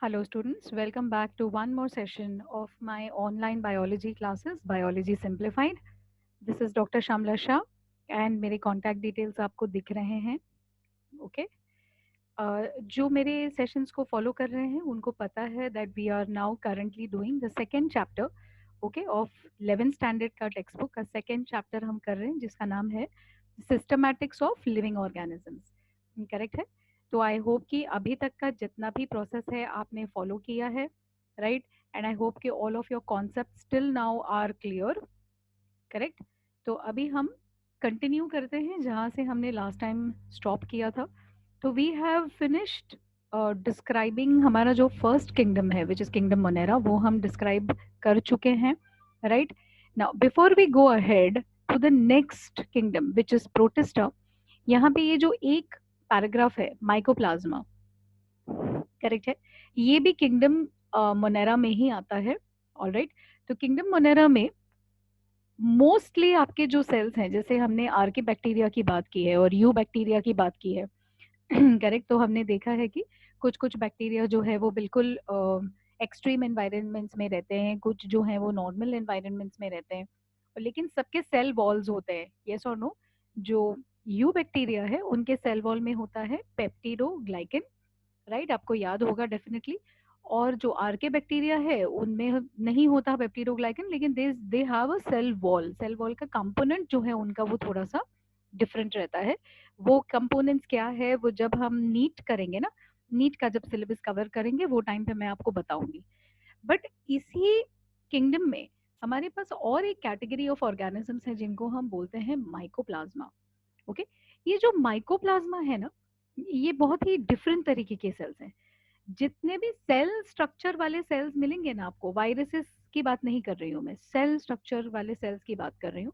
Hello students, welcome back to one more session of my online biology classes, Biology Simplified. This is Dr. Shamla Shah and मेरे contact details आपको दिख रहे हैं, okay? जो मेरे sessions को follow कर रहे हैं उनको पता है that we are now currently doing the second chapter, okay, of 11th standard का textbook का second chapter हम कर रहे हैं जिसका नाम है Systematics of Living Organisms, correct है? तो आई होप कि अभी तक का जितना भी प्रोसेस है आपने फॉलो किया है, राइट? एंड आई होप कि all of your concept still now are clear, correct? तो अभी हम कंटिन्यू करते हैं जहाँ से हमने लास्ट टाइम स्टॉप किया था. तो वी हैव फिनिश्ड डिस्क्राइबिंग हमारा जो फर्स्ट किंगडम है विच इज किंगडम मोनेरा, वो हम डिस्क्राइब कर चुके हैं, right? Now before we go ahead to the next kingdom which is Protista, यहाँ पे ये जो एक पैराग्राफ है माइकोप्लाज्मा, करेक्ट है, ये भी किंगडम मोनेरा में ही आता है. ऑलराइट, तो किंगडम मोनेरा में मोस्टली आपके जो सेल्स हैं, जैसे हमने आर्के बैक्टीरिया की बात की है और यू बैक्टीरिया की बात की है, करेक्ट? तो हमने देखा है कि कुछ कुछ बैक्टीरिया जो है वो बिल्कुल एक्सट्रीम एनवायरनमेंट्स में रहते हैं, कुछ जो है वो नॉर्मल एनवायरनमेंट्स में रहते हैं, और लेकिन सबके सेल वॉल्स होते हैं, यस और नो? जो यू बैक्टीरिया है उनके सेल वॉल में होता है पेप्टिडोग्लाइकन, राइट? आपको याद होगा डेफिनेटली. और जो आर्के बैक्टीरिया है उनमें नहीं होता पेप्टिडोग्लाइकन, लेकिन they they have a cell wall. Cell wall का कंपोनेंट जो है उनका वो थोड़ा सा डिफरेंट रहता है. वो कंपोनेंट्स क्या है वो जब हम नीट करेंगे ना, नीट का जब सिलेबस कवर करेंगे वो टाइम पे मैं आपको बताऊंगी. बट इसी किंगडम में हमारे पास और एक कैटेगरी ऑफ ऑर्गेनिजम्स है जिनको हम बोलते हैं माइकोप्लाज्मा, ओके? ये जो माइकोप्लाज्मा है ना, ये बहुत ही डिफरेंट तरीके के सेल्स हैं. जितने भी सेल स्ट्रक्चर वाले सेल्स मिलेंगे ना आपको, वायरसेस की बात नहीं कर रही हूँ मैं, सेल स्ट्रक्चर वाले सेल्स की बात कर रही हूँ.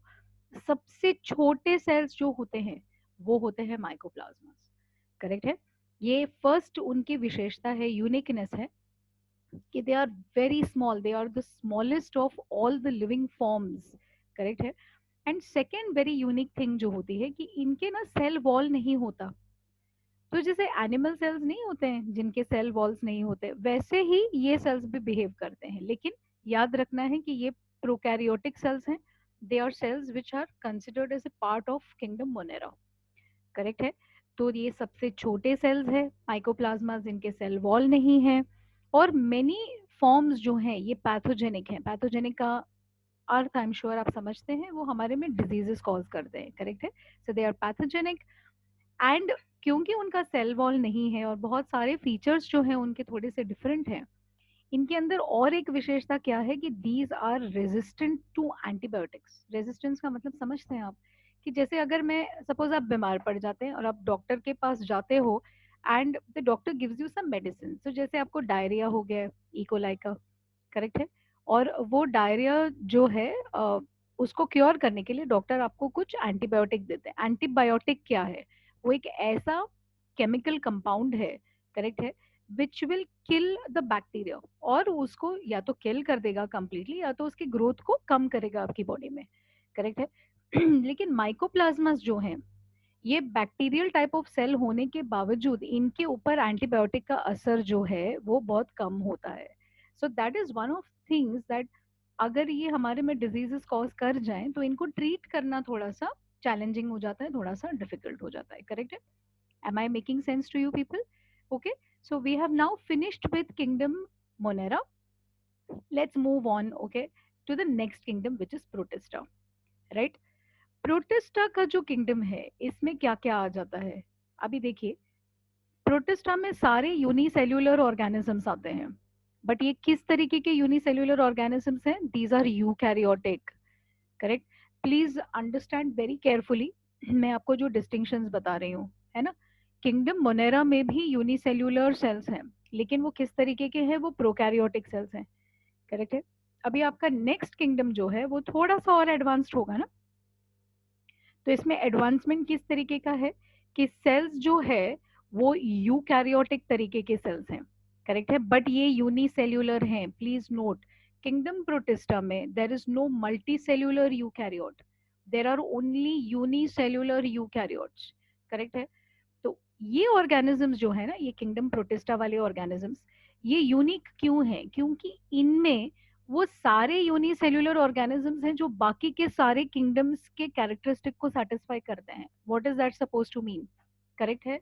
सबसे छोटे सेल्स जो होते हैं वो होते हैं माइकोप्लाज्मास, करेक्ट है? ये फर्स्ट उनकी विशेषता है, यूनिकनेस है कि they are very small, they are the smallest of all the living forms, correct है? And second very unique thing जो होती है कि इनके ना सेल वॉल नहीं होता. तो जैसे एनिमल सेल्स नहीं होते हैं जिनके सेल वॉल्स नहीं होते, वैसे ही ये सेल्स भी बिहेव करते हैं. लेकिन याद रखना है कि ये प्रोकैरियोटिक सेल्स हैं. They are cells which are considered as a part of kingdom Monera, correct है? तो ये सबसे छोटे सेल्स है माइकोप्लाज्मा, जिनके सेल वॉल नहीं है. और मेनी फॉर्म्स जो हैं ये पैथोजेनिक हैं. पैथोजेनिक का अर्थ आई एम श्योर आप समझते हैं, वो हमारे में डिजीजेस कॉज करते हैं, करेक्ट है? So they are pathogenic. And क्योंकि उनका सेल वॉल नहीं है और बहुत सारे फीचर्स जो हैं उनके थोड़े से डिफरेंट हैं, इनके अंदर और एक विशेषता क्या है कि these are resistant to antibiotics. Resistance का मतलब समझते हैं आप? कि जैसे अगर मैं सपोज आप बीमार पड़ जाते हैं और आप डॉक्टर के पास जाते हो and the doctor gives you some medicine. तो जैसे आपको डायरिया हो गया इकोलाई का, करेक्ट है? और वो डायरिया जो है उसको क्योर करने के लिए डॉक्टर आपको कुछ एंटीबायोटिक देते हैं. एंटीबायोटिक क्या है? वो एक ऐसा केमिकल कंपाउंड है, करेक्ट है, which will kill the bacteria, और उसको या तो किल कर देगा कंप्लीटली या तो उसकी ग्रोथ को कम करेगा आपकी बॉडी में, करेक्ट है? लेकिन माइकोप्लाज्मास जो हैं ये बैक्टीरियल टाइप ऑफ सेल होने के बावजूद इनके ऊपर एंटीबायोटिक का असर जो है वो बहुत कम होता है. So that is one of things that अगर ये हमारे में डिजीजेस कॉज कर जाएं तो इनको ट्रीट करना थोड़ा सा चैलेंजिंग हो जाता है, थोड़ा सा डिफिकल्ट हो जाता है, करेक्ट है? Am I making sense to you people? Okay, so we have now finished with kingdom Monera. Let's move on, okay, to the next kingdom which is Protista, right? Protista का जो kingdom है इसमें क्या क्या आ जाता है? अभी देखिए, प्रोटिस्टा में सारे यूनिसेल्यूलर ऑर्गेनिजम्स आते हैं. बट ये किस तरीके के यूनिसेल्यूलर ऑर्गेनिजम्स हैं? These are eukaryotic, correct? Please understand very carefully, मैं आपको जो डिस्टिंक्शंस बता रही हूँ, है ना? किंगडम मोनेरा में भी यूनिसेल्यूलर सेल्स हैं, लेकिन वो किस तरीके के हैं? वो प्रोकैरियोटिक सेल्स हैं, करेक्ट है? अभी आपका नेक्स्ट किंगडम जो है वो थोड़ा सा और एडवांस्ड होगा ना. तो इसमें एडवांसमेंट किस तरीके का है कि सेल्स जो है वो यूकैरियोटिक तरीके के सेल्स हैं, करेक्ट है? बट ये यूनिसेल्यूलर हैं. प्लीज नोट, किंगडम प्रोटिस्टा में there is no multi cellular eukaryote, there are only unicellular eukaryotes, correct है? तो ये ऑर्गेनिजम्स जो है ना, ये किंगडम प्रोटिस्टा वाले ऑर्गेनिजम्स, ये यूनिक क्यों है? क्योंकि इनमें वो सारे यूनिसेल्युलर ऑर्गेनिजम्स हैं जो बाकी के सारे किंगडम्स के कैरेक्टरिस्टिक को सेटिस्फाई करते हैं. What is that suppose to mean? Correct है.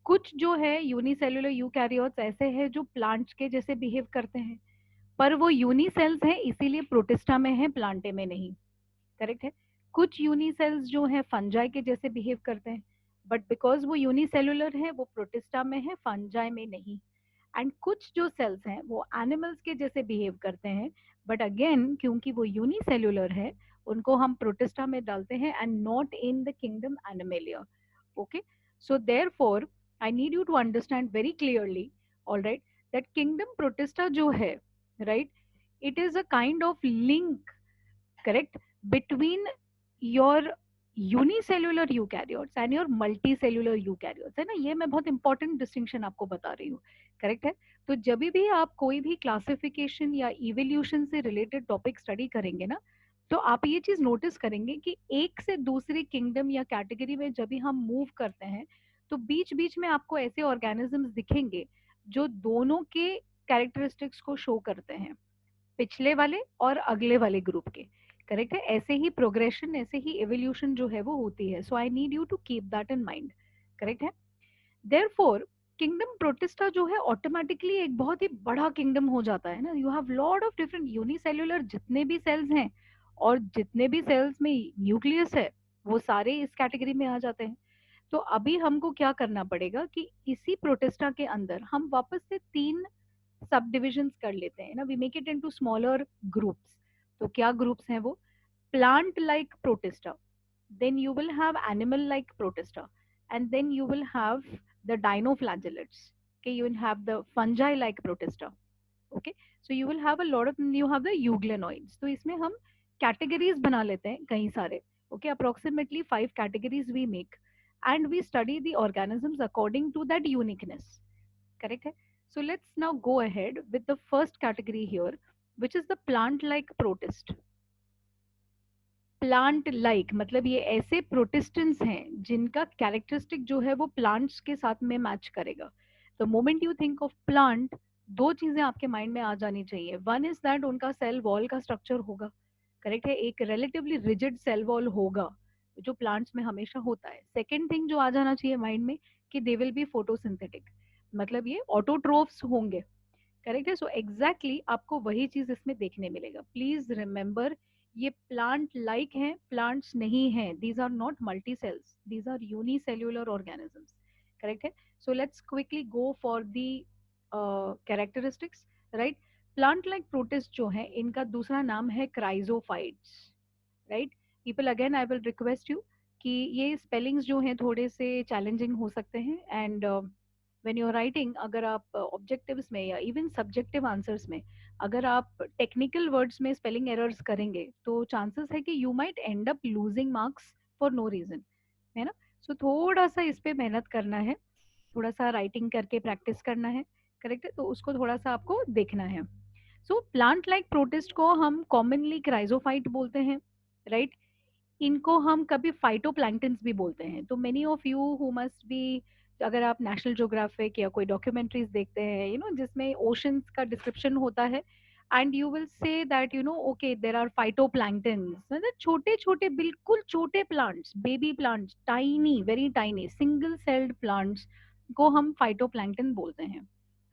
कुछ जो है यूनिसेल्युलर यूकैरियोट्स ऐसे हैं जो प्लांट्स के जैसे बिहेव करते हैं, पर वो यूनिसेल्स हैं इसीलिए प्रोटिस्टा में है, प्लांटे में नहीं. करेक्ट है. कुछ यूनिसेल्स जो है फंजाई के जैसे बिहेव करते हैं, बट बिकॉज वो यूनिसेल्युलर है वो प्रोटिस्टा में है, फंजाई में नहीं. एंड कुछ जो सेल्स हैं वो एनिमल्स के जैसे बिहेव करते हैं, बट अगेन क्योंकि वो यूनिसेल्युलर है उनको हम प्रोटिस्टा में डालते हैं and not in the kingdom Animalia. Okay, so therefore I need you to understand very clearly, all right, that kingdom protista जो है, right, it is a kind of link, correct, between your unicellular eukaryotes and your multicellular eukaryotes, है ना. ये मैं बहुत important distinction आपको बता रही हूँ. करेक्ट है. तो जब भी आप कोई भी क्लासिफिकेशन या इवोल्यूशन से रिलेटेड टॉपिक स्टडी करेंगे ना, तो आप ये चीज नोटिस करेंगे कि एक से दूसरी किंगडम या कैटेगरी में जब भी हम मूव करते हैं तो बीच बीच में आपको ऐसे ऑर्गेनिजम्स दिखेंगे जो दोनों के कैरेक्टरिस्टिक्स को शो करते हैं, पिछले वाले और अगले वाले ग्रुप के. करेक्ट है. ऐसे ही प्रोग्रेशन, ऐसे ही एवोल्यूशन जो है वो होती है. So I need you to keep that in mind. Correct है. देयरफॉर किंगडम प्रोटिस्टा जो है ऑटोमेटिकली एक बहुत ही बड़ा किंगडम हो जाता है ना. You have lot of different unicellular जितने भी सेल्स हैं और जितने भी सेल्स में न्यूक्लियस है वो सारे इस कैटेगरी में आ जाते हैं. तो अभी हमको क्या करना पड़ेगा कि इसी प्रोटिस्टा के अंदर हम वापस से 3 सब डिविजन्स कर लेते हैं ना. We make it into smaller groups. तो क्या ग्रुप्स हैं वो? Plant like Protista, then you will have animal like protista, and then you will have the dinoflagellates. Okay, you will have the fungi like protista. Okay, so you will have a lot of, you have the euglenoids. तो इसमें हम categories बना लेते हैं कई सारे. Okay, approximately 5 categories we make, and we study the organisms according to that uniqueness. Correct है. So let's now go ahead with the first category here, which is the plant like protist. Plant like मतलब ये ऐसे प्रोटिस्टेंट्स हैं जिनका characteristic जो है वो plants के साथ में मैच करेगा. The moment you think of plant, दो चीजें आपके माइंड में आ जानी चाहिए. वन इज दैट उनका सेल वॉल का स्ट्रक्चर होगा. करेक्ट है. एक रिलेटिवली रिजिड सेल वॉल होगा जो प्लांट्स में हमेशा होता है. सेकेंड थिंग जो आ जाना चाहिए माइंड में कि दे विल बी फोटोसिंथेटिक, मतलब ये ऑटोट्रोफ्स होंगे. करेक्ट है. सो एग्जैक्टली आपको वही चीज इसमें देखने मिलेगा. प्लीज रिमेंबर, ये प्लांट लाइक हैं, प्लांट्स नहीं हैं. These are not multi cells, these are unicellular organisms. Correct है. So let's quickly go for the characteristics. Right. Plant like protist जो है इनका दूसरा नाम है chrysophytes. Right. People again I will request you कि ये स्पेलिंग्स जो हैं थोड़े से चैलेंजिंग हो सकते हैं. And when you are writing, अगर आप ऑब्जेक्टिव्स में या इवन सब्जेक्टिव आंसर्स में अगर आप टेक्निकल वर्ड्स में स्पेलिंग एरर्स करेंगे तो चांसेस है कि you might end up losing marks for no reason, है ना. सो थोड़ा सा इस पे मेहनत करना है, थोड़ा सा राइटिंग करके प्रैक्टिस करना है. करेक्ट है. तो उसको थोड़ा सा आपको देखना है. सो प्लांट लाइक प्रोटिस्ट को हम कॉमनली क्राइजोफाइट बोलते हैं. राइट. इनको हम कभी फाइटोप्लैंक्टन्स भी बोलते हैं. तो many of you who must be, अगर आप नेशनल ज्योग्राफिक या कोई डॉक्यूमेंट्रीज देखते हैं यू नो जिसमें ओशंस का डिस्क्रिप्शन होता है, and you will say that you know okay there are phytoplanktons, मतलब छोटे छोटे बिल्कुल छोटे plants, baby plants, tiny, very tiny single celled plants को हम फाइटोप्लैंक्टन बोलते हैं.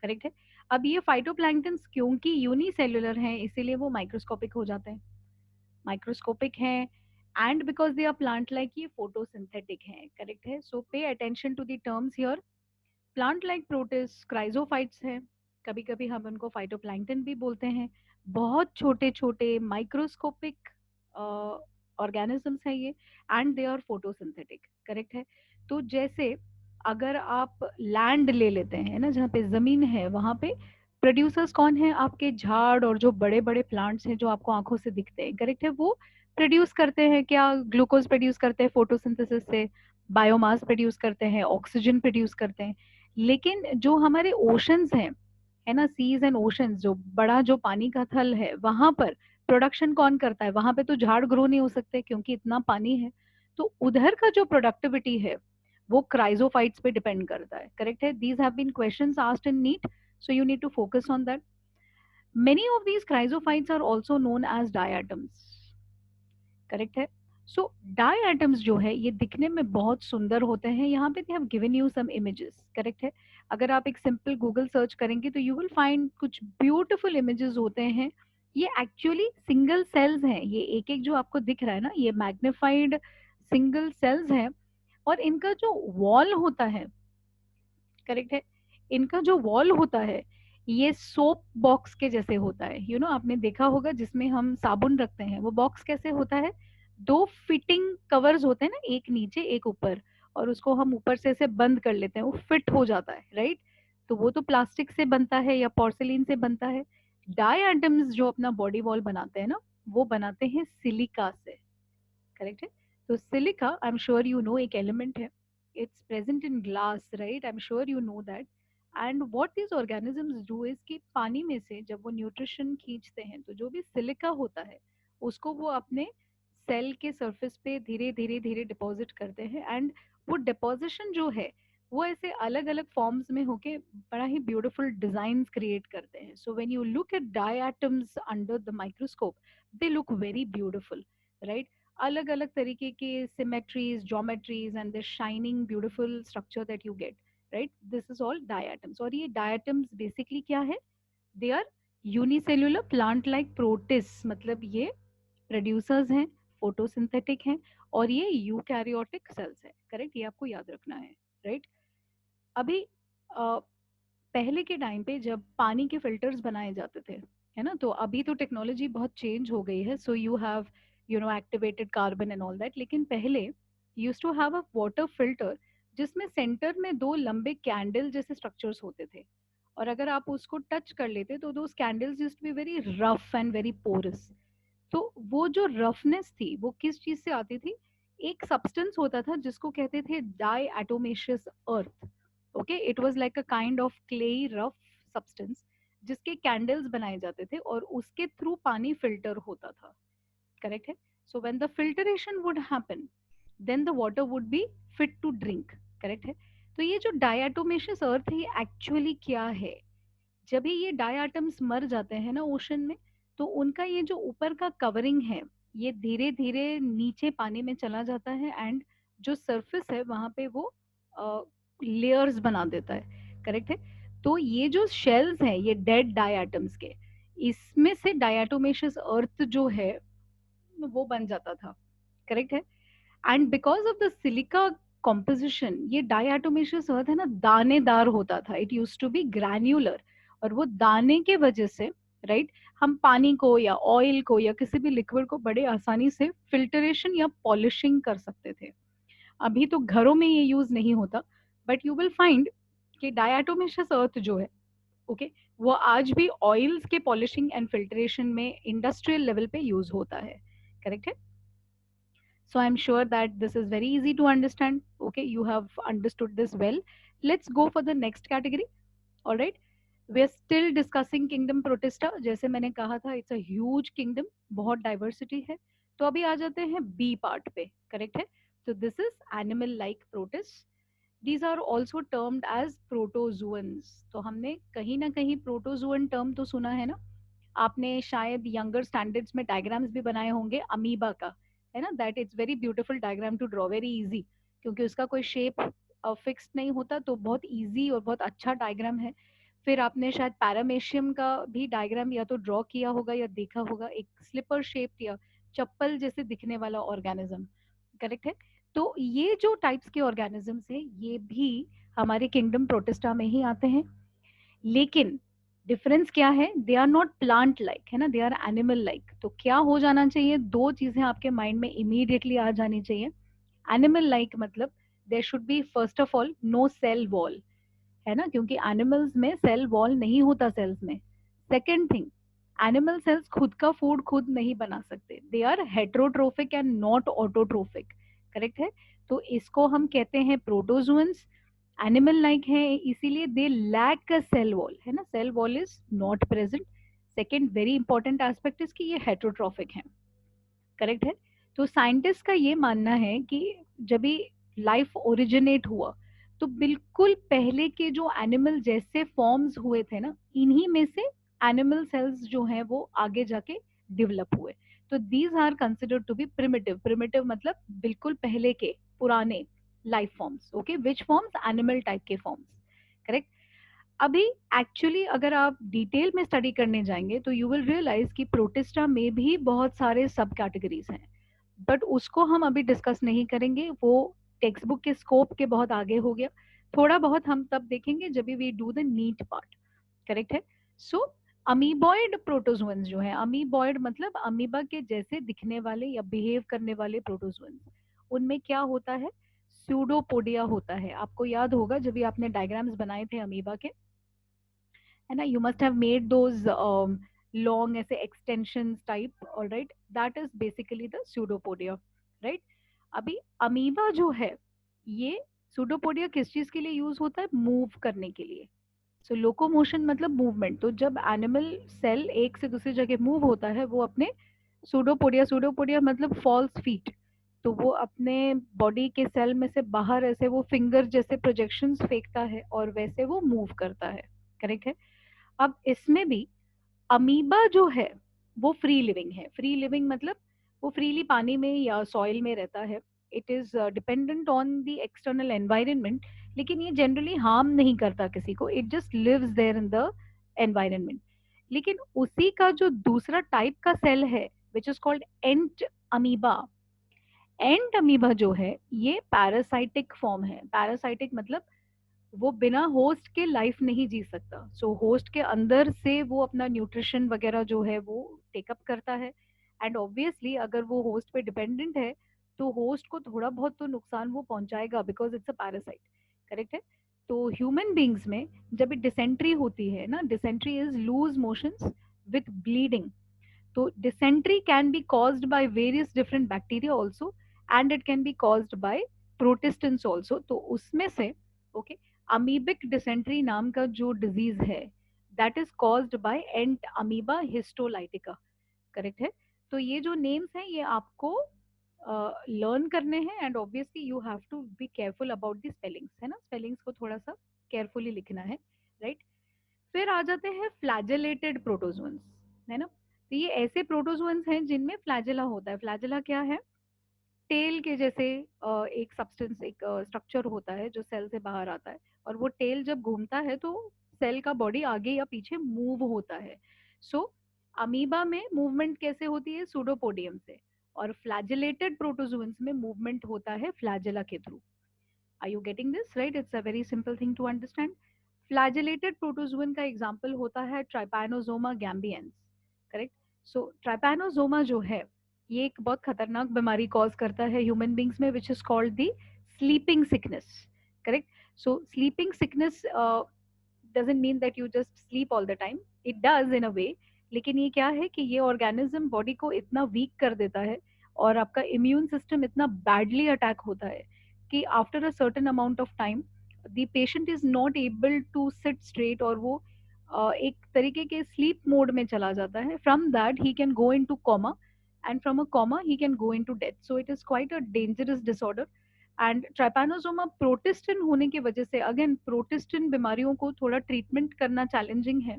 करेक्ट है. अब ये फाइटोप्लैंक्टन्स क्योंकि यूनिसेल्युलर हैं इसीलिए वो माइक्रोस्कोपिक हो जाते हैं, माइक्रोस्कोपिक हैं. And because they are plant like, ये फोटोसिंथेटिक हैं. करेक्ट है. So pay attention to the terms here. Plant like protist chrysophytes हैं, कभी कभी हम उनको फाइटोप्लैंक्टन भी बोलते हैं. बहुत छोटे छोटे माइक्रोस्कोपिक ऑर्गेनिजम्स हैं ये, and they are photosynthetic. Correct है. तो जैसे अगर आप लैंड ले लेते हैं ना, जहाँ पे जमीन है वहां पे प्रोड्यूसर्स कौन है? आपके झाड़ और जो बड़े बड़े प्लांट्स हैं जो आपको आंखों से दिखते हैं. करेक्ट है. वो प्रोड्यूस करते हैं क्या? ग्लूकोज प्रोड्यूस करते हैं फोटोसिंथेसिस से, बायोमास प्रोड्यूस करते हैं, ऑक्सीजन प्रोड्यूस करते हैं. लेकिन जो हमारे ओशंस हैं, है ना, सीज एंड ओशंस, जो बड़ा जो पानी का थल है वहां पर प्रोडक्शन कौन करता है? वहां पे तो झाड़ ग्रो नहीं हो सकते क्योंकि इतना पानी है. तो उधर का जो प्रोडक्टिविटी है वो क्राइजोफाइट्स पे डिपेंड करता है. करेक्ट है. These have been questions asked in NEET. So you need to focus on that. Many of these chrysophytes are also known as diatoms, correct है. सो डायटम्स जो है ये दिखने में बहुत सुंदर होते हैं. यहाँ पे they have given you some images, correct है. अगर आप एक सिंपल गूगल सर्च करेंगे तो यू विल फाइंड कुछ ब्यूटीफुल इमेजेस होते हैं. ये एक्चुअली सिंगल सेल्स हैं. ये एक एक जो आपको दिख रहा है ना, ये मैग्निफाइड सिंगल सेल्स हैं. और इनका जो वॉल होता है, करेक्ट है, इनका जो वॉल होता है ये सोप बॉक्स के जैसे होता है. आपने देखा होगा जिसमें हम साबुन रखते हैं, वो बॉक्स कैसे होता है, दो फिटिंग कवर्स होते हैं ना, एक नीचे एक ऊपर, और उसको हम ऊपर से ऐसे बंद कर लेते हैं, वो फिट हो जाता है, राइट. तो वो तो प्लास्टिक से बनता है या पोर्सिलीन से बनता है. डाई एटम्स जो अपना बॉडी वॉल बनाते हैं ना, वो बनाते हैं सिलिका से, करेक्ट है. तो silica, I am sure you know, एक एलिमेंट है. It's present in glass, right, I am sure you know that. And what these organisms do is कि पानी में से जब वो न्यूट्रिशन खींचते हैं तो जो भी सिलिका होता है उसको वो अपने सेल के सरफेस पे धीरे धीरे धीरे डिपॉजिट करते हैं. एंड वो डिपॉजिशन जो है वो ऐसे अलग अलग फॉर्म्स में होके बड़ा ही ब्यूटीफुल डिजाइंस क्रिएट करते हैं. So when you look at diatoms under the microscope, they look very beautiful, right. अलग अलग तरीके के symmetries, geometries and the shining beautiful structure that you get, right. This is all diatoms. और ये diatoms basically क्या है, they are unicellular plant like protist, मतलब ये प्रोड्यूसर्स हैं, फोटोसिंथेटिक हैं, और ये यूकैरियोटिक सेल्स है, करेक्ट. ये आपको याद रखना है, राइट. अभी पहले के टाइम पे जब पानी के फिल्टर्स बनाए जाते थे, है ना, तो अभी तो टेक्नोलॉजी बहुत चेंज हो गई है. So you have activated carbon and all that. लेकिन पहले used to have a water filter जिसमें सेंटर में दो लंबे कैंडल जैसे स्ट्रक्चर्स होते थे, और अगर आप उसको टच कर लेते तो दो candles used to be very rough and very porous. तो वो जो रफनेस थी वो किस चीज से आती थी, एक सब्सटेंस होता था जिसको कहते थे diatomaceous earth. Okay, it was like a kind of clay rough substance जिसके कैंडल्स बनाए जाते थे और उसके थ्रू पानी फिल्टर होता था, करेक्ट है. So when the filtration would happen, then the water would be fit to drink, correct है. तो ये जो डायटोमेशियस अर्थ है ये एक्चुअली क्या है, जब भी ये डायटम्स मर जाते हैं ना ओशन में, तो उनका ये जो ऊपर का कवरिंग है ये धीरे धीरे नीचे पानी में चला जाता है. एंड जो सरफेस है वहां पे वो लेयर्स बना देता है, करेक्ट है. तो ये जो शेल्स हैं ये डेड डायटम्स के, इसमें से डायटोमेशियस अर्थ जो है वो बन जाता था, करेक्ट है. And because of the silica composition, ये डायटोमेशियस अर्थ है ना दानेदार होता था. It used to be granular, और वो दाने के वजह से, राइट, हम पानी को या ऑयल को या किसी भी लिक्विड को बड़े आसानी से फिल्टरेशन या पॉलिशिंग कर सकते थे. अभी तो घरों में ये यूज नहीं होता, बट यू विल फाइंड कि डायटोमेशियस अर्थ जो है, ओके, वो आज भी ऑयल्स के पॉलिशिंग एंड फिल्ट्रेशन में इंडस्ट्रियल लेवल पे यूज होता है, करेक्ट है. So I'm sure that this is very easy to understand. Okay, you have understood this well. Let's go for the next category. All right. We are still discussing kingdom protista. जैसे मैंने कहा था, it's a huge kingdom, बहुत diversity है. तो अभी आ जाते हैं B part पे, correct है. So this is animal like protists. These are also termed as protozoans. तो हमने कहीं ना कहीं protozoan term तो सुना है ना. आपने शायद यंगर स्टैंडर्ड्स में डायग्राम्स भी बनाए होंगे अमीबा का, है ना. That it's very beautiful diagram to draw, very easy, क्योंकि उसका कोई शेप फिक्स नहीं होता, तो बहुत इजी और बहुत अच्छा डायग्राम है. फिर आपने शायद पैरामेशियम का भी डायग्राम या तो ड्रॉ किया होगा या देखा होगा, एक स्लिपर शेप या चप्पल जैसे दिखने वाला ऑर्गेनिज्म, करेक्ट है. तो ये जो टाइप्स के ऑर्गेनिजम्स हैं ये भी हमारे किंगडम प्रोटिस्टा में ही आते हैं. लेकिन डिफरेंस क्या है, they are not plant like, है ना, दे आर एनिमल लाइक. तो क्या हो जाना चाहिए, दो चीजें आपके माइंड में इमीडिएटली आ जानी चाहिए. एनिमल लाइक मतलब there should be first of all no cell wall, है ना, क्योंकि एनिमल्स में सेल वॉल नहीं होता सेल्स में. सेकेंड थिंग, एनिमल सेल्स खुद का फूड खुद नहीं बना सकते, they are heterotrophic and not autotrophic, correct है. तो इसको हम कहते हैं प्रोटोजुअन्स. एनिमल लाइक है इसीलिए they lack a cell wall, है ना, cell wall is not present. Second very important aspect is कि ये हेट्रोट्रॉफिक है, करेक्ट है. तो साइंटिस्ट का ये मानना है कि जब भी लाइफ ओरिजिनेट हुआ तो बिल्कुल पहले के जो एनिमल जैसे फॉर्म्स हुए थे ना, इन्हीं में से एनिमल सेल्स जो हैं वो आगे जाके डेवलप हुए। तो these are considered to be primitive. Primitive मतलब बिल्कुल पहले के पुराने life forms. Okay, which forms? Animal type के फॉर्म्स, करेक्ट। अभी एक्चुअली अगर आप डिटेल में स्टडी करने जाएंगे तो यू विल रियलाइज कि प्रोटिस्टा में भी बहुत सारे सब कैटेगरीज हैं, बट उसको हम अभी डिस्कस नहीं करेंगे, वो टेक्स्ट बुक के स्कोप के बहुत आगे हो गया। थोड़ा बहुत हम तब देखेंगे जब we do the NEET part, correct है। सो अमीबॉइड प्रोटोजोन्स जो है, अमीबॉइड मतलब अमीबा के जैसे दिखने वाले या बिहेव करने वाले प्रोटोजोन्स, उनमें क्या होता है? स्यूडोपोडिया होता है। आपको याद होगा जब भी आपने डायग्राम्स बनाए थे अमीबा के, है ना, you must have made those long ऐसे extension type, all right, that is basically the pseudopodia, right. अभी अमीबा जो है, ये स्यूडोपोडिया किस चीज के लिए यूज होता है? मूव करने के लिए। सो लोकोमोशन मतलब मूवमेंट। तो जब एनिमल सेल एक से दूसरी जगह मूव होता है, वो अपने सूडोपोडिया, सूडोपोडिया मतलब फॉल्स फीट, तो वो अपने बॉडी के सेल में से बाहर ऐसे वो फिंगर जैसे प्रोजेक्शंस फेंकता है और वैसे वो मूव करता है, करेक्ट है। अब इसमें भी अमीबा जो है वो फ्री लिविंग है। फ्री लिविंग मतलब वो फ्रीली पानी में या सॉइल में रहता है। It is dependent on the external environment, लेकिन ये जनरली हार्म नहीं करता किसी को, it just lives there in the environment. लेकिन उसी का जो दूसरा टाइप का सेल है which is called Entamoeba, Entamoeba जो है ये पैरासाइटिक फॉर्म है। पैरासाइटिक मतलब वो बिना होस्ट के लाइफ नहीं जी सकता। सो होस्ट के अंदर से वो अपना न्यूट्रिशन वगैरह जो है वो टेकअप करता है, एंड ऑब्वियसली अगर वो होस्ट पे डिपेंडेंट है तो होस्ट को थोड़ा बहुत तो नुकसान वो पहुंचाएगा, because it's a parasite, correct है। तो ह्यूमन बींग्स में जब डिसेंट्री होती है ना, dysentery is loose motions with bleeding. तो dysentery can be caused by various different bacteria also, and it can be caused by protistants also। तो उसमें से ओके, अमीबिक डिसेंट्री नाम का जो डिजीज है that is caused by ant amoeba histolytica, correct है। तो ये जो नेम्स हैं ये आपको लर्न करने हैं, and obviously you have to be careful about the spellings, है ना, स्पेलिंग्स को थोड़ा सा केयरफुली लिखना है, राइट। फिर आ जाते हैं फ्लैजेलेटेड प्रोटोजोन्स, है ना। तो ये ऐसे प्रोटोजोन्स हैं जिनमें फ्लैजेला होता है। फ्लैजेला क्या है? टेल के जैसे एक सब्सटेंस, एक स्ट्रक्चर होता है जो सेल से बाहर आता है, और वो टेल जब घूमता है तो सेल का बॉडी आगे या पीछे मूव होता है। सो अमीबा में मूवमेंट कैसे होती है? सूडोपोडियम से। और फ्लैजेलेटेड प्रोटोजोन्स में मूवमेंट होता है फ्लैजेला के थ्रू। Are you getting this right? It's a very simple thing to understand. Flagellated protozoan का एग्जाम्पल होता है ट्राइपैनोजोमा गैम्बियंस, करेक्ट। सो ट्राइपैनोजोमा जो है ये एक बहुत खतरनाक बीमारी कॉज करता है ह्यूमन बींग्स में, विच is called the sleeping sickness, correct. So sleeping sickness doesn't mean that you just sleep all the time, it does in a way, लेकिन ये क्या है कि ये ऑर्गेनिज्म बॉडी को इतना वीक कर देता है और आपका इम्यून सिस्टम इतना बैडली अटैक होता है कि after a certain amount of time the patient is not able to sit straight, और वो एक तरीके के स्लीप मोड में चला जाता है। From that he can go into coma, and from a coma he can go into death. So it is quite a dangerous disorder. And trypanosoma protistan होने की वजह से, अगेन प्रोटिस्टिन बीमारियों को थोड़ा ट्रीटमेंट करना चैलेंजिंग है,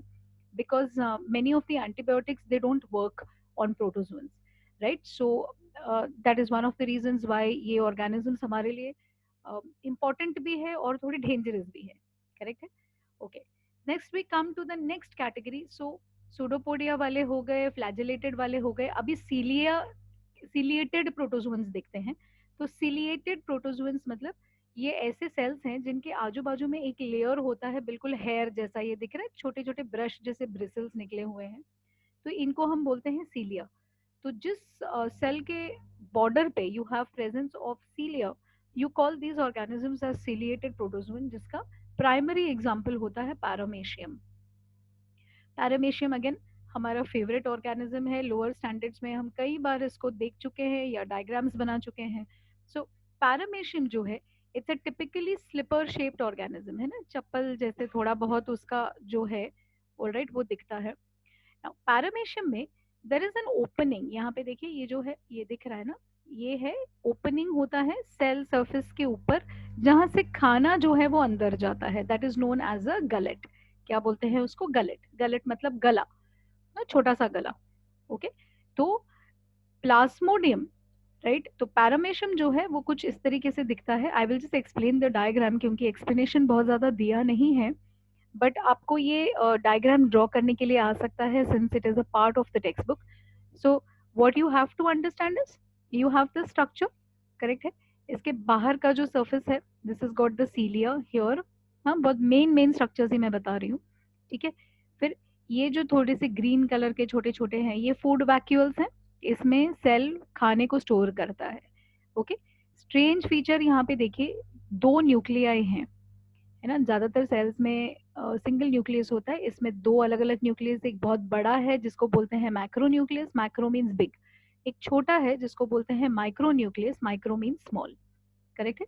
because many of the antibiotics they don't work on protozoans, right. So that is one of the reasons why ये ऑर्गेनिजम्स हमारे लिए इम्पॉर्टेंट भी है और थोड़ी डेंजरस भी है, करेक्ट है। Okay, next we come to the next category. So pseudopodia वाले हो गए, फ्लैजेलेटेड वाले हो गए, अभी सीलिएटेड प्रोटोजोन्स देखते हैं। तो सीलिएटेड प्रोटोजोन्स मतलब ये ऐसे सेल्स हैं जिनके आजू बाजू में एक लेयर होता है, बिल्कुल हेयर जैसा, ये दिख रहा है, छोटे छोटे ब्रश जैसे ब्रिसल्स निकले हुए हैं, तो इनको हम बोलते हैं सीलिया। तो जिस सेल के बॉर्डर पे you have presence of cilia, you call these organisms as ciliated protozoan, जिसका प्राइमरी एग्जांपल होता है पैरामेशियम। पैरामेशियम अगेन हमारा फेवरेट ऑर्गेनिज्म है, लोअर स्टैंडर्ड्स में हम कई बार इसको देख चुके हैं या डायग्राम्स बना चुके हैं। सो पैरामेशियम जो है it's a typically slipper shaped organism, है ना, चप्पल जैसे थोड़ा बहुत उसका जो है, ऑलराइट, वो दिखता है। पैरामेशियम में देर इज एन ओपनिंग, यहाँ पे देखिए ये जो है ये दिख रहा है ना, ये है ओपनिंग होता है सेल सरफेस के ऊपर, जहां से खाना जो है वो अंदर जाता है, that is known as a gullet. क्या बोलते हैं उसको? गलेट। गलेट मतलब गला ना, छोटा सा गला। ओके, तो प्लाज्मोडियम, राइट, तो पैरामेशियम जो है वो कुछ इस तरीके से दिखता है। I will just explain the diagram, क्योंकि एक्सप्लेनेशन बहुत ज्यादा दिया नहीं है, बट आपको ये डायग्राम ड्रॉ करने के लिए आ सकता है, since it is a part of the textbook. So what you have to understand is, you have the structure, correct है। इसके बाहर का जो सरफेस है, this is got the cilia here. हाँ, बहुत मेन मेन स्ट्रक्चर्स ही मैं बता रही हूँ, ठीक है। फिर ये जो थोड़े से ग्रीन कलर के छोटे छोटे हैं, ये फूड वैक्यूल्स हैं, इसमें सेल खाने को स्टोर करता है। ओके, स्ट्रेंज फीचर यहाँ पे देखिए, दो न्यूक्लियाई हैं, है ना। ज्यादातर सेल्स में सिंगल न्यूक्लियस होता है, इसमें दो अलग अलग न्यूक्लियस, एक बहुत बड़ा है जिसको बोलते हैं macro nucleus, macro means big. एक छोटा है जिसको बोलते हैं micro nucleus, micro means small, correct है।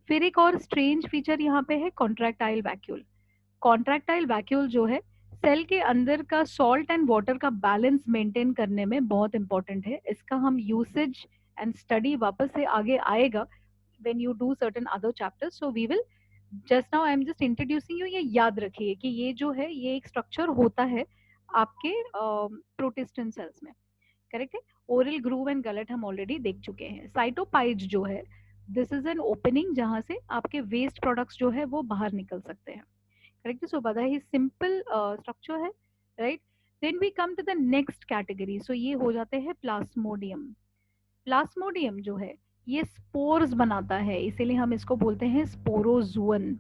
फिर एक और स्ट्रेंज फीचर यहाँ पे है कॉन्ट्रैक्टाइल वैक्यूल। कॉन्ट्रैक्टाइल वैक्यूल जो है सेल के अंदर का सॉल्ट एंड वाटर का बैलेंस मेंटेन करने में बहुत इंपॉर्टेंट है। इसका हम यूसेज एंड स्टडी वापस से आगे आएगा when you do certain other chapters, so we will, just now I am just introducing you, ये याद रखिए कि ये जो है ये एक स्ट्रक्चर होता है आपके प्रोटिस्टेंट सेल्स में, करेक्ट है। ओरल ग्रूव एंड गलट हम ऑलरेडी देख चुके हैं। साइटोपाइज जो है, दिस इज एन ओपनिंग जहां से आपके वेस्ट प्रोडक्ट्स जो है वो बाहर निकल सकते हैं, करेक्ट है। सो बड़ा ही सिंपल स्ट्रक्चर है, right. Then we come to the next category, so ये हो जाते हैं प्लाज्मोडियम। प्लाज्मोडियम जो है ये स्पोर्स बनाता है, इसीलिए हम इसको बोलते हैं स्पोरोजुअन।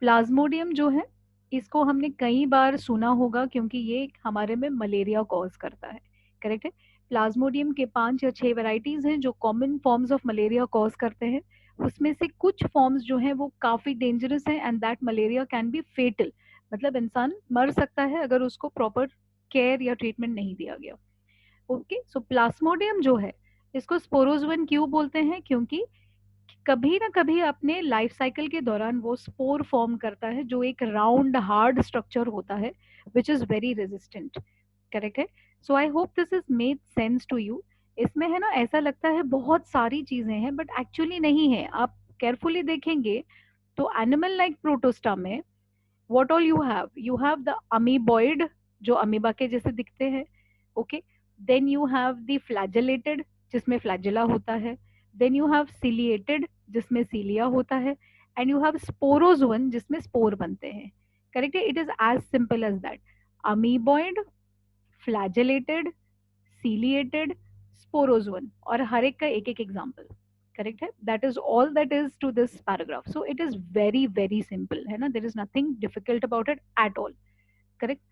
प्लाज्मोडियम जो है इसको हमने कई बार सुना होगा, क्योंकि ये हमारे में मलेरिया कॉज करता है, करेक्ट है। प्लाज्मोडियम के 5 या 6 वेराइटीज हैं जो common forms of malaria cause करते हैं। उसमें से कुछ फॉर्म्स जो हैं वो काफी डेंजरस हैं, and that malaria can be fatal, मतलब इंसान मर सकता है अगर उसको प्रॉपर केयर या ट्रीटमेंट नहीं दिया गया। ओके, सो प्लाज्मोडियम जो है इसको स्पोरोजुअन क्यों बोलते हैं? क्योंकि कभी ना कभी अपने लाइफ साइकिल के दौरान वो स्पोर फॉर्म करता है, जो एक राउंड हार्ड स्ट्रक्चर होता है, which is very resistant, correct है। So I hope this is made sense to you. इसमें है ना, ऐसा लगता है बहुत सारी चीजें हैं, बट एक्चुअली नहीं है। आप केयरफुली देखेंगे तो एनिमल लाइक प्रोटोस्टा में what all you have the amoeboid, जो अमीबा के जैसे दिखते हैं, okay. Then you have the flagellated, जिसमें फ्लैजेला होता है। देन यू हैव सिलिएटेड, जिसमें सीलिया होता है। एंड यू हैव स्पोरोजोन, जिसमें स्पोर बनते हैं, करेक्ट है। It is as simple as that, amoeboid, flagellated, ciliated, sporozoan, और हर एक का एक एक एग्जाम्पल, करेक्ट है। That is all that is to this paragraph. So it is very very simple, है ना, there is nothing difficult about it at all, correct.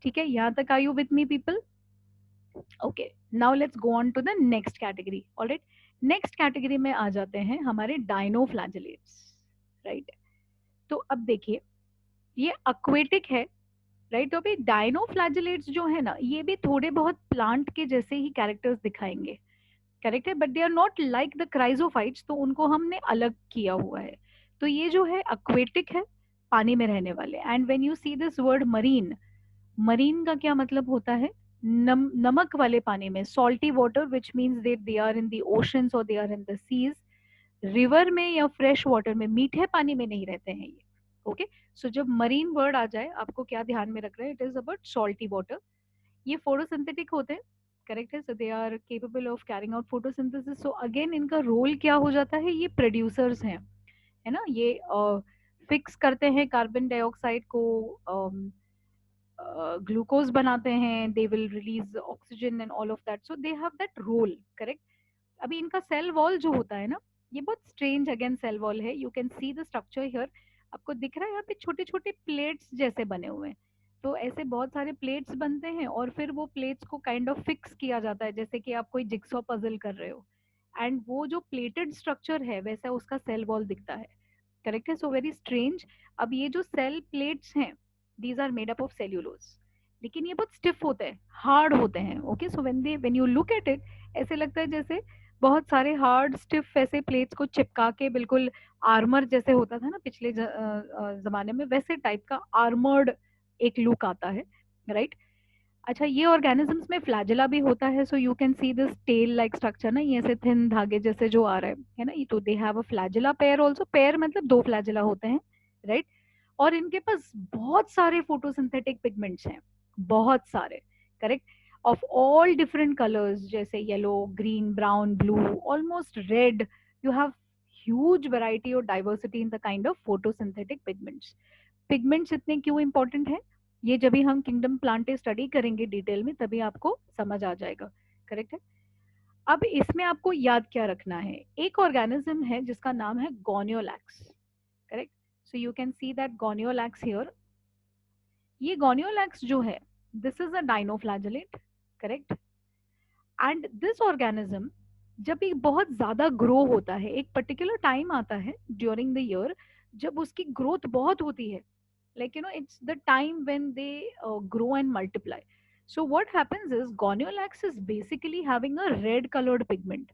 ठीक है, यहाँ तक are you with me people? Okay, now let's go on to the next category. Alright, next category में आ जाते हैं हमारे डायनोफ्लैजेलेट्स, राइट। तो अब देखिए, ये अक्वेटिक है, राइट। तो अभी डायनोफ्लैजेलेट्स जो है ना, ये भी थोड़े बहुत प्लांट के जैसे ही कैरेक्टर्स दिखाएंगे, करेक्ट है, but they are not like the chrysophytes, तो उनको हमने अलग किया हुआ है। तो ये जो है अक्वेटिक है, पानी में रहने वाले। And when you see this word marine, marine का क्या मतलब होता है? नमक वाले पानी में, salty water, which means that they are in the oceans और they are in the seas. River में या फ्रेश वाटर में, मीठे पानी में नहीं रहते हैं ये, ओके। सो जब मरीन वर्ड आ जाए, आपको क्या ध्यान में रख रहे हैं? It is about salty water. ये फोटोसिंथेटिक होते हैं, करेक्ट है। So they are capable of carrying out photosynthesis. So again इनका रोल क्या हो जाता है? ये प्रोड्यूसर्स हैं, है ना। ये फिक्स करते हैं कार्बन डाइऑक्साइड को, ग्लूकोज बनाते हैं, they will release oxygen and all of that, so they have that role, correct. अभी इनका सेल वॉल जो होता है ना, ये बहुत स्ट्रेंज अगेन सेल वॉल है। You can see the structure here, आपको दिख रहा है यहाँ पे छोटे छोटे प्लेट्स जैसे बने हुए हैं। तो ऐसे बहुत सारे प्लेट्स बनते हैं, और फिर वो प्लेट्स को काइंड ऑफ फिक्स किया जाता है, जैसे कि आप कोई जिक्सॉ पजल कर रहे हो, एंड वो जो प्लेटेड स्ट्रक्चर है वैसा उसका सेल वॉल दिखता है, करेक्ट है। So very strange. अब ये जो सेल प्लेट्स हैं, these are made up of cellulose, लेकिन ये बहुत स्टिफ होते हैं, हार्ड होते हैं, okay. So when you look at it, ऐसे लगता है जैसे बहुत सारे हार्ड स्टिफ ऐसे प्लेट्स को चिपका के, बिल्कुल आर्मर जैसे होता था ना पिछले जमाने में, वैसे टाइप का आर्मर्ड एक लुक आता है, राइट। अच्छा, ये ऑर्गेनिजम्स में फ्लैजिला भी होता है, so you can see this tail like structure ना, ये ऐसे थिन धागे जैसे जो आ रहा है ना, ये तो दे have a flagella pair also, pair मतलब दो फ्लैजिला होते हैं, राइट। और इनके पास बहुत सारे फोटोसिंथेटिक पिगमेंट्स हैं, बहुत सारे, correct, of all different colours, जैसे yellow, green, brown, blue, almost red, you have huge variety और diversity in the kind of photosynthetic pigments. Pigments इतने क्यों इंपॉर्टेंट है, ये जब भी हम किंगडम प्लांटे स्टडी करेंगे डिटेल में तभी आपको समझ आ जाएगा, करेक्ट है। अब इसमें आपको याद क्या रखना है, एक ऑर्गेनिज्म है जिसका नाम है gonyaulax, correct. So you can see that gonyaulax here, ये गोनियोलैक्स जो है, this is a dinoflagellate, correct. And this organism जब भी बहुत ज्यादा ग्रो होता है, एक पर्टिकुलर टाइम आता है ड्यूरिंग द ईयर जब उसकी ग्रोथ बहुत होती है, like it's the time when they grow and multiply. So what happens is goniolax is basically having a red colored pigment.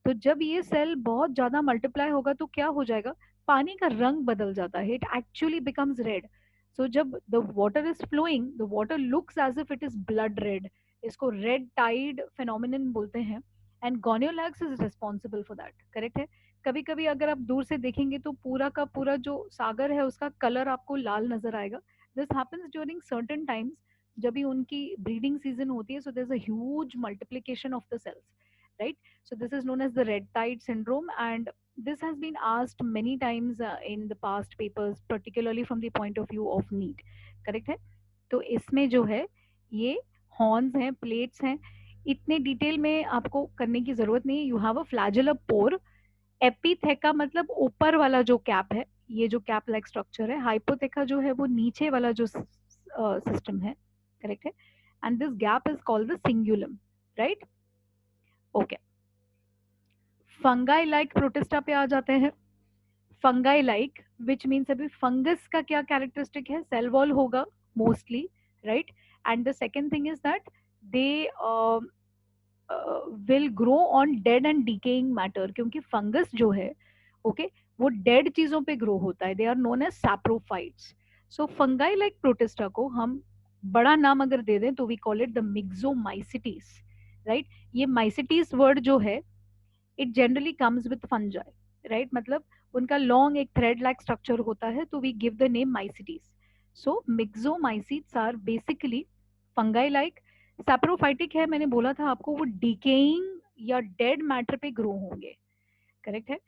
तो जब ये सेल बहुत ज्यादा मल्टीप्लाई होगा तो क्या हो जाएगा, पानी का रंग बदल जाता है, it actually becomes red. So जब the water is flowing, the water looks as if it is blood red, इसको रेड टाइड फेनोमिनन बोलते हैं, and gonyaulax is responsible for that, correct है। कभी कभी अगर आप दूर से देखेंगे तो पूरा का पूरा जो सागर है उसका कलर आपको लाल नजर आएगा। This happens during certain times, जब भी उनकी ब्रीडिंग सीजन होती है, so there is a huge multiplication of the cells, right? So this is known as the red tide syndrome, and this has been asked many times in the past papers, particularly from the point of view of need, correct है। तो इसमें जो है ये horns हैं, plates हैं, इतने detail में आपको करने की जरूरत नहीं है। यू हैव अ फ्लैजुलर पोर, एपिथेका मतलब ऊपर वाला जो कैप है, ये जो कैप लाइक स्ट्रक्चर है, हाइपोथेका जो है वो नीचे वाला जो सिस्टम है, करेक्ट है। And this gap is called the cingulum, right, okay. Fungi like protista पे आ जाते हैं। फंगाई लाइक विच मीन्स, अभी फंगस का क्या कैरेक्टरिस्टिक है, सेल वॉल होगा mostly, right. And the second thing is that they will grow on dead and decaying matter, क्योंकि फंगस जो है, ओके, वो डेड चीजों पे ग्रो होता है, they are known as saprophytes. So fungi like protista को हम बड़ा नाम अगर दे दें तो we call it the myxomycetes, right. ये माइसिटीज वर्ड जो है, it generally comes with fungi, right, मतलब उनका लॉन्ग एक थ्रेड लाइक स्ट्रक्चर होता है, तो we give the name mycetes. So myxomycetes are basically fungi like, saprophytic है, मैंने बोला था आपको, वो डिकेइंग या डेड मैटर पे ग्रो होंगे, करेक्ट है।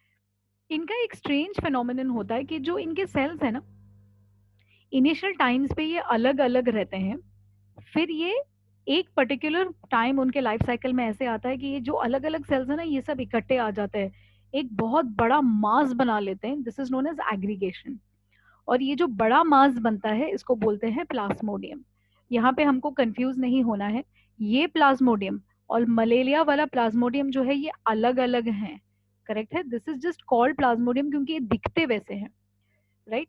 इनका एक स्ट्रेंज फेनोमेनन होता है कि जो इनके सेल्स है ना, इनिशियल टाइम्स पे ये अलग अलग रहते हैं, फिर ये एक पर्टिकुलर टाइम उनके लाइफ साइकिल में ऐसे आता है कि ये जो अलग अलग सेल्स है ना, ये सब इकट्ठे आ जाते हैं, एक बहुत बड़ा मास बना लेते हैं, this is known as aggregation. और ये जो बड़ा मास बनता है इसको बोलते हैं प्लाज्मोडियम। यहाँ पे हमको कंफ्यूज नहीं होना है, ये प्लाज्मोडियम और मलेरिया वाला प्लाज्मोडियम जो है ये अलग अलग हैं, करेक्ट है। This is just called Plasmodium क्योंकि ये दिखते वैसे हैं, राइट।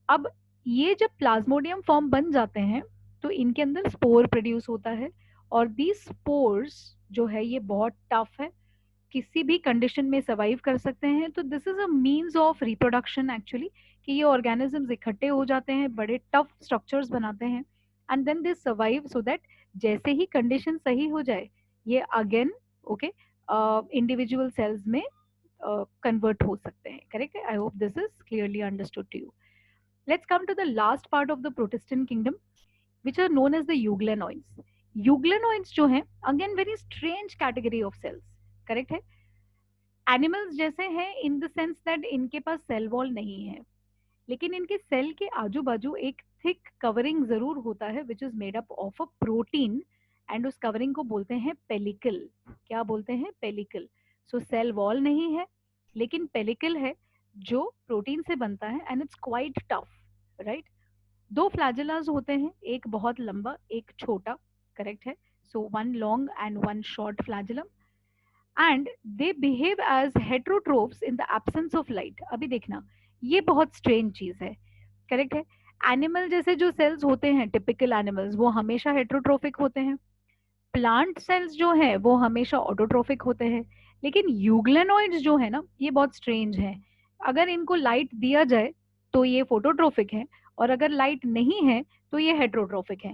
अब ये जब प्लाज्मोडियम फॉर्म बन जाते हैं तो इनके अंदर स्पोर प्रोड्यूस होता है, और दी स्पोर्स जो है ये बहुत टफ है, किसी भी कंडीशन में सर्वाइव कर सकते हैं। तो this is a means of reproduction actually, कि ये ऑर्गेनिजम्स इकट्ठे हो जाते हैं, बड़े टफ स्ट्रक्चर्स बनाते हैं, and then they survive so that जैसे ही कंडीशन सही हो जाए ये अगेन, ओके, इंडिविजुअल सेल्स में कन्वर्ट हो सकते हैं, करेक्ट है। I hope this is clearly understood to you. Let's come to the last part of the Protestant kingdom, which are known as the euglenoids. Euglenoids जो हैं, again very strange category of cells, correct है। Animals जैसे हैं in the sense that इनके पास cell wall नहीं है, लेकिन इनके सेल के आजू बाजू एक थिक कवरिंग जरूर होता है, which is made up of a protein, and उस कवरिंग को बोलते हैं पेलिकल। क्या बोलते हैं, पेलिकल। सो सेल वॉल नहीं है लेकिन पेलिकल है जो प्रोटीन से बनता है, and it's quite tough, right. दो फ्लैजेलास होते हैं, एक बहुत लंबा एक छोटा, करेक्ट है। So one long and one short flagellum, and they behave as heterotrophs in the absence of light. अभी देखना, ये बहुत स्ट्रेंज चीज है, करेक्ट है। एनिमल जैसे जो सेल्स होते हैं, टिपिकल एनिमल्स, वो हमेशा हेट्रोट्रोफिक होते हैं। प्लांट सेल्स जो है वो हमेशा ऑटोट्रोफिक होते हैं, लेकिन यूग्लेनोइड्स जो है ना, ये बहुत स्ट्रेंज है। अगर इनको लाइट दिया जाए तो ये फोटोट्रोफिक है, और अगर लाइट नहीं है तो ये हेट्रोट्रोफिक है।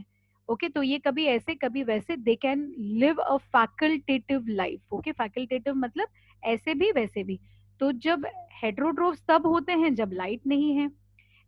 ओके, तो ये कभी ऐसे कभी वैसे, they can live a facultative life. Okay, facultative मतलब ऐसे भी वैसे भी। तो जब हेटेरोट्रोफ्स तब होते हैं जब लाइट नहीं है,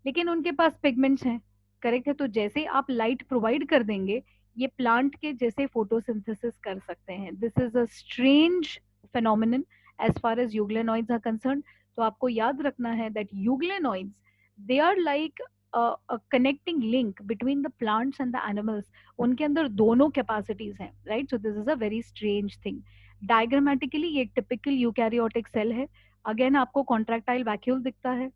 लेकिन उनके पास पिगमेंट्स हैं। करेक्ट है, तो जैसे आप लाइट प्रोवाइड कर देंगे, ये प्लांट के जैसे फोटोसिंथेसिस कर सकते हैं। This is a strange phenomenon as far as euglenoids are concerned. तो आपको याद रखना है that euglenoids, they are like a connecting link between the plants and the animals. उनके अंदर दोनों कैपेसिटीज हैं, right? So this is a very strange thing. Diagrammatically ये टिपिकल यूकैरियोटिक सेल है। अगेन आपको कॉन्ट्रैक्टाइल वैक्यूल दिखता है,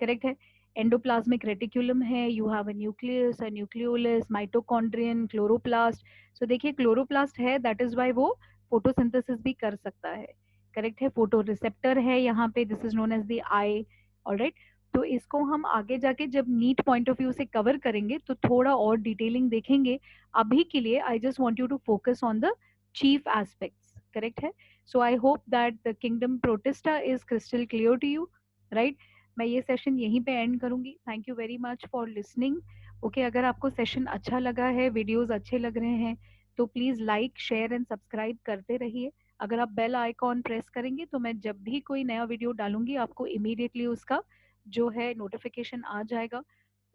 करेक्ट है। एंडोप्लाज्मिक रेटिकुलम है, you have a nucleus, a nucleolus, mitochondrion, chloroplast. So देखिए क्लोरोप्लास्ट है, दैट इज वाई वो फोटोसिंथेसिस भी कर सकता है, करेक्ट है। फोटो रिसेप्टर है यहाँ पे, this is known as the eye. Alright, तो इसको हम आगे जाके जब नीट पॉइंट ऑफ व्यू से कवर करेंगे तो थोड़ा और डिटेलिंग देखेंगे। अभी के लिए I just want you to focus on the chief aspects, correct है। So I hope that the kingdom Protista is crystal clear to you, right? मैं ये सेशन यहीं पे एंड करूंगी। Thank you very much for listening. Okay, अगर आपको session अच्छा लगा है, वीडियोस अच्छे लग रहे हैं, तो please like share and subscribe करते रहिए। अगर आप बेल आइकॉन प्रेस करेंगे तो मैं जब भी कोई नया वीडियो डालूंगी आपको इमीडिएटली उसका जो है नोटिफिकेशन आ जाएगा।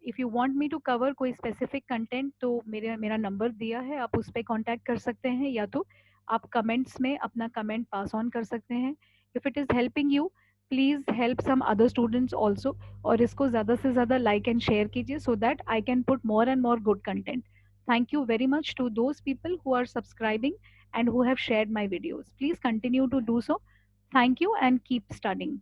If you want me to cover कोई स्पेसिफिक कंटेंट तो मेरा मेरा नंबर दिया है, आप उस पर कांटेक्ट कर सकते हैं, या तो आप कमेंट्स में अपना कमेंट पास ऑन कर सकते हैं। If it is helping you, please help some other students also, और इसको ज़्यादा से ज़्यादा लाइक एंड शेयर कीजिए so that I can put more and more good content. Thank you very much to those people who are subscribing and who have shared my videos. Please continue to do so. Thank you and keep studying.